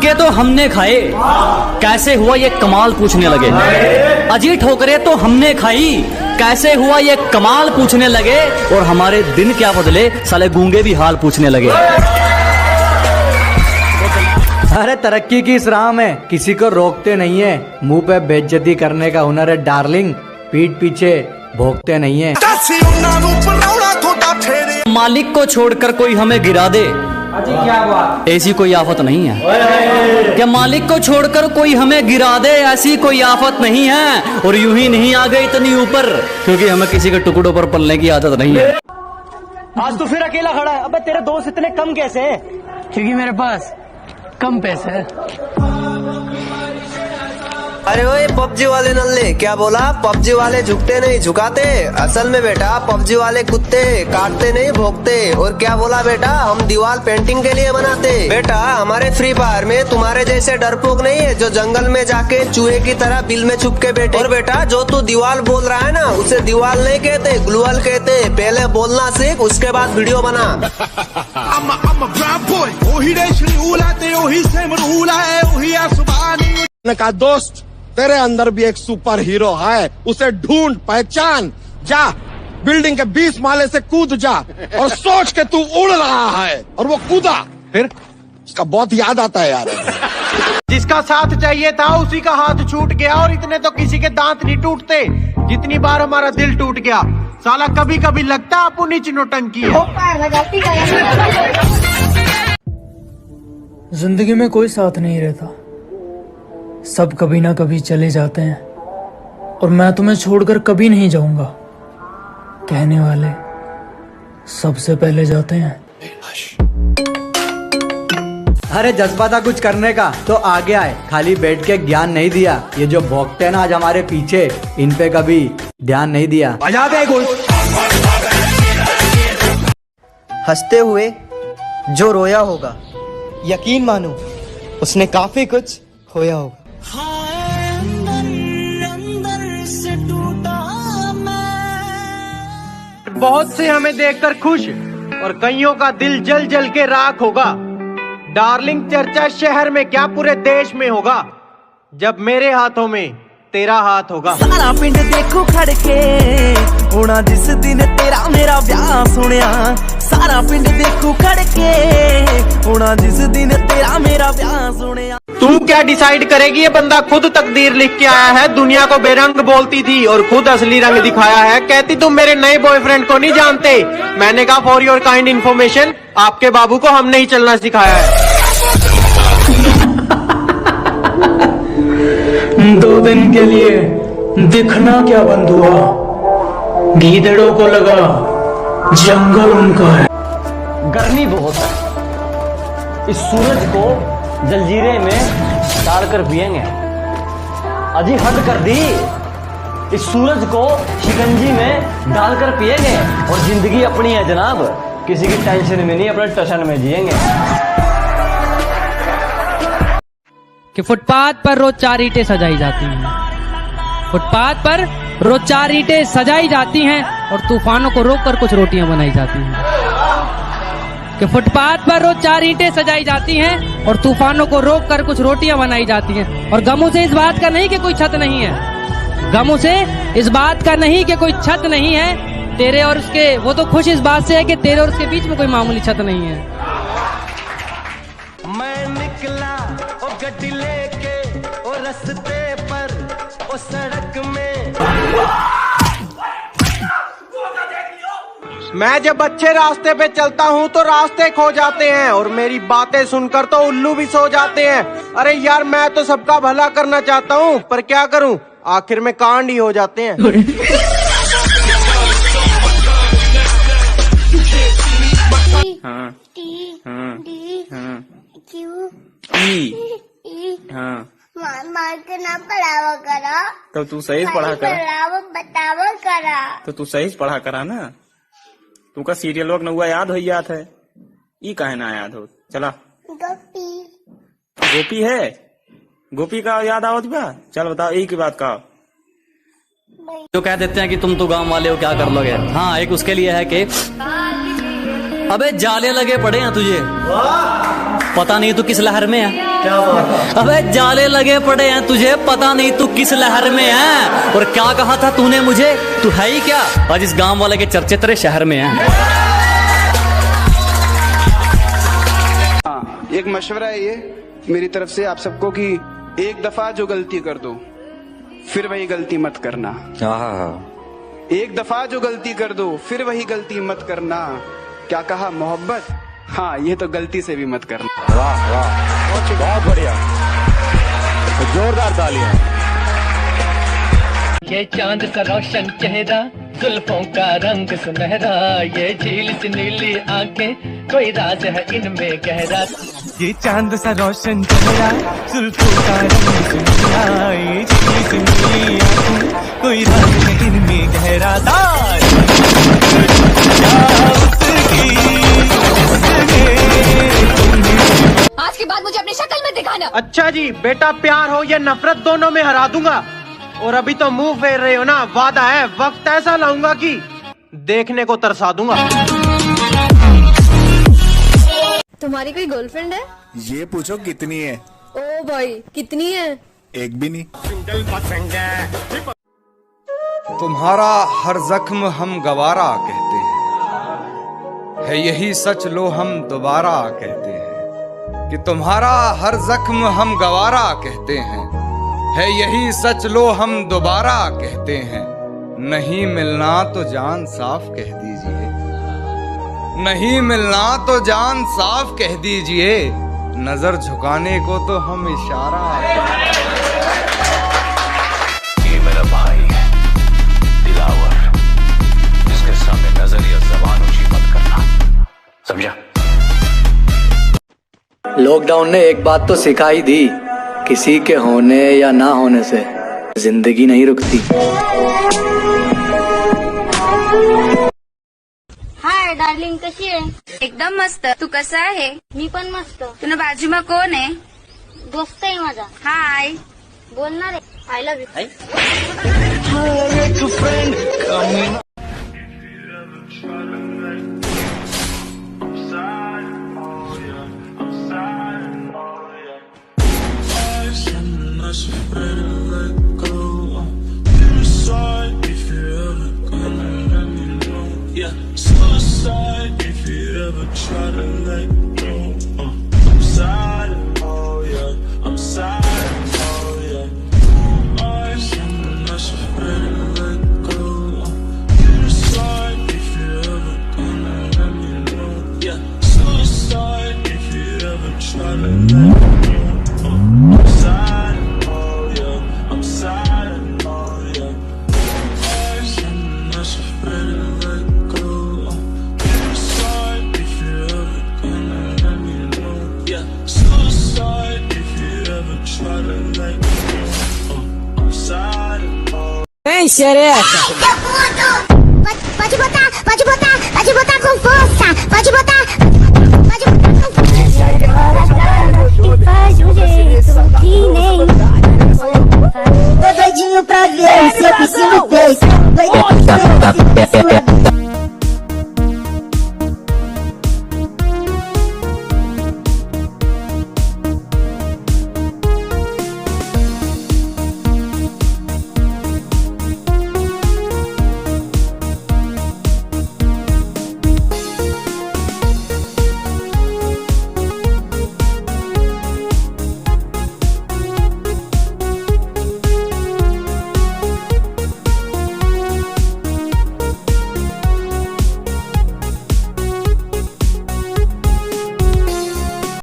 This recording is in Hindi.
धक्के तो हमने खाए, कैसे हुआ ये कमाल पूछने लगे। अजी ठोकरे तो हमने खाई, कैसे हुआ ये कमाल पूछने लगे। और हमारे दिन क्या बदले, साले गूंगे भी हाल पूछने लगे। अरे तरक्की की इस राह में किसी को रोकते नहीं है, मुंह पे बेइज्जती करने का हुनर है डार्लिंग, पीठ पीछे भोगते नहीं है। मालिक को छोड़कर कोई हमें गिरा दे, क्या बात, ऐसी कोई आफत नहीं है। क्या मालिक को छोड़कर कोई हमें गिरा दे, ऐसी कोई आफत नहीं है। और यूं ही नहीं आ गए इतनी ऊपर, क्योंकि हमें किसी के टुकड़ों पर पलने की आदत नहीं है। आज तो फिर अकेला खड़ा है। अबे तेरे दोस्त इतने कम कैसे हैं? क्योंकि मेरे पास कम पैसे है। अरे ओए पबजी वाले नल्ले, क्या बोला? पबजी वाले झुकते नहीं झुकाते, असल में बेटा पबजी वाले कुत्ते काटते नहीं भोगते। और क्या बोला बेटा? हम दीवार पेंटिंग के लिए बनाते। बेटा हमारे फ्री फायर में तुम्हारे जैसे डरपोक नहीं है जो जंगल में जाके चूहे की तरह बिल में छुप के बैठे। और बेटा जो तू दीवार बोल रहा है ना, उसे दीवार नहीं कहते, ग्लूअल कहते। पहले बोलना सीख, उसके बाद वीडियो बना। का दोस्त तेरे अंदर भी एक सुपर हीरो है, उसे ढूंढ पहचान, जा बिल्डिंग के 20 माले से कूद जा और सोच के तू उड़ रहा है। और वो कूदा, फिर उसका बहुत याद आता है यार। जिसका साथ चाहिए था उसी का हाथ छूट गया, और इतने तो किसी के दांत नहीं टूटते जितनी बार हमारा दिल टूट गया। साला कभी कभी लगता है अपनी नौटंकी है। जिंदगी में कोई साथ नहीं रहता, सब कभी ना कभी चले जाते हैं, और मैं तुम्हें छोड़कर कभी नहीं जाऊंगा, कहने वाले सबसे पहले जाते हैं। अरे जज्बा था कुछ करने का तो आगे आए, खाली बैठ के ज्ञान नहीं दिया। ये जो भोगते हैं ना आज हमारे पीछे, इन पे कभी ध्यान नहीं दिया। बजा दे कुछ। हंसते हुए जो रोया होगा, यकीन मानो उसने काफी कुछ खोया होगा। बहुत से हमें देखकर खुश, और कईयों का दिल जल जल के राख होगा। डार्लिंग चर्चा शहर में क्या पूरे देश में होगा, जब मेरे हाथों में तेरा हाथ होगा। सारा पिंड देखो खड़के होना जिस दिन तेरा मेरा ब्याह सुनिया। सारा पिंड देखो खड़के होना जिस दिन तेरा मेरा ब्याह सुनिया। तू क्या डिसाइड करेगी? ये बंदा खुद तकदीर लिख के आया है, दुनिया को बेरंग बोलती थी और खुद असली रंग दिखाया है। कहती तुम मेरे नए बॉयफ्रेंड को नहीं जानते। मैंने कहा फॉर योर काइंड इन्फॉर्मेशन, आपके बाबू को हमने ही चलना सिखाया है। 2 दिन के लिए दिखना क्या बंद हुआ, गीदड़ों को लगा जंगल उनका है। गर्मी बहुत है, इस सूरज को जलजीरे में डालकर पिएंगे। अजी हद कर दी, इस सूरज को शिकंजी में डालकर पिएंगे। और जिंदगी अपनी है जनाब, किसी की टेंशन में नहीं, अपने टशन में जिएंगे। कि फुटपाथ पर रोज 4 ईंटें सजाई जाती हैं, फुटपाथ पर रोज 4 ईंटें सजाई जाती हैं, और तूफानों को रोककर कुछ रोटियां बनाई जाती हैं। कि फुटपाथ पर रोज 4 ईंटें सजाई जाती हैं, और तूफानों को रोककर कुछ रोटियां बनाई जाती हैं। और गम उसे इस बात का नहीं कि कोई छत नहीं है, गम उसे इस बात का नहीं कि कोई छत नहीं है तेरे और उसके। वो तो खुश इस बात से है कि तेरे और उसके बीच में कोई मामूली छत नहीं है। मैं निकला ओ गड्डी लेके ओ रस्ते पर ओ सड़क में। मैं जब अच्छे रास्ते पे चलता हूँ तो रास्ते खो जाते हैं, और मेरी बातें सुनकर तो उल्लू भी सो जाते हैं। अरे यार मैं तो सबका भला करना चाहता हूँ, पर क्या करूँ, आखिर में कांड ही हो जाते हैं। मार के ना पढ़ावा करा तो तू सही से पढ़ा करा, बतावा करा तो तू सही से पढ़ा करा ना। तू का सीरियल वर्क नहुआ याद हो याद है, ई काहे ना याद हो। चला गोपी है, गोपी का याद आओ बा। चल बताओ एक ही बात का। जो कह देते हैं कि तुम तो गांव वाले हो क्या कर लोगे। हाँ एक उसके लिए है कि अबे जाले लगे पड़े हैं तुझे। पता नहीं तू किस लहर में है। क्या बात? अबे जाले लगे पड़े हैं तुझे, पता नहीं तू किस लहर में है। और क्या कहा था तूने मुझे, तू है ही क्या? आज इस गांव वाले के चर्चे तेरे शहर में हैं। एक मशवरा है ये मेरी तरफ से आप सबको कि एक दफा जो गलती कर दो फिर वही गलती मत करना। एक दफा जो गलती कर दो फिर वही गलती मत करना। क्या कहा मोहब्बत? हाँ, ये तो गलती से भी मत करना। वाह वाह, बहुत बढ़िया, जोरदार तालियां। ये चांद सा रोशन चेहरा, जुल्फों का रंग सुनहरा, ये झील सी नीली आंखें, कोई राज है इनमें गहरा। ये चांद सा रोशन चेहरा, जुल्फों का रंग सुनहरा, ये झील सी नीली आंखें, कोई राज है इनमें गहरा। आज के बाद मुझे अपनी शक्ल में दिखाना। अच्छा जी, बेटा प्यार हो या नफरत दोनों में हरा दूंगा। और अभी तो मुंह फेर रहे हो ना, वादा है वक्त ऐसा लाऊंगा कि देखने को तरसा दूंगा। तुम्हारी कोई गर्लफ्रेंड है? ये पूछो कितनी है। ओ भाई, कितनी है? एक भी नहीं। तुम्हारा हर जख्म हम गवारा कहते हैं, है यही सच लो हम दोबारा कहते हैं। कि तुम्हारा हर जख्म हम गवारा कहते हैं, है यही सच लो हम दोबारा कहते हैं। नहीं मिलना तो जान साफ कह दीजिए, नहीं मिलना तो जान साफ कह दीजिए, नजर झुकाने को तो हम इशारा। ये मेरा भाई है दिलावर, जिसके सामने नजर या ज़बान ऊंची मत करना, समझा? लॉकडाउन ने एक बात तो सिखा ही दी, किसी के होने या ना होने से जिंदगी नहीं रुकती। हाय डार्लिंग, कशी आहे? एकदम मस्त. तू कसा आहे? मी पण मस्त. तुला बाजूमा कोण आहे? दोस्त आहे माझा. हाय. बोलणार आहे. I love you. Pode botar com força. Pode botar com força. E faz um jeito que nem. Tô doidinho pra ver se eu consigo ter. Doidinho pra ver se eu consigo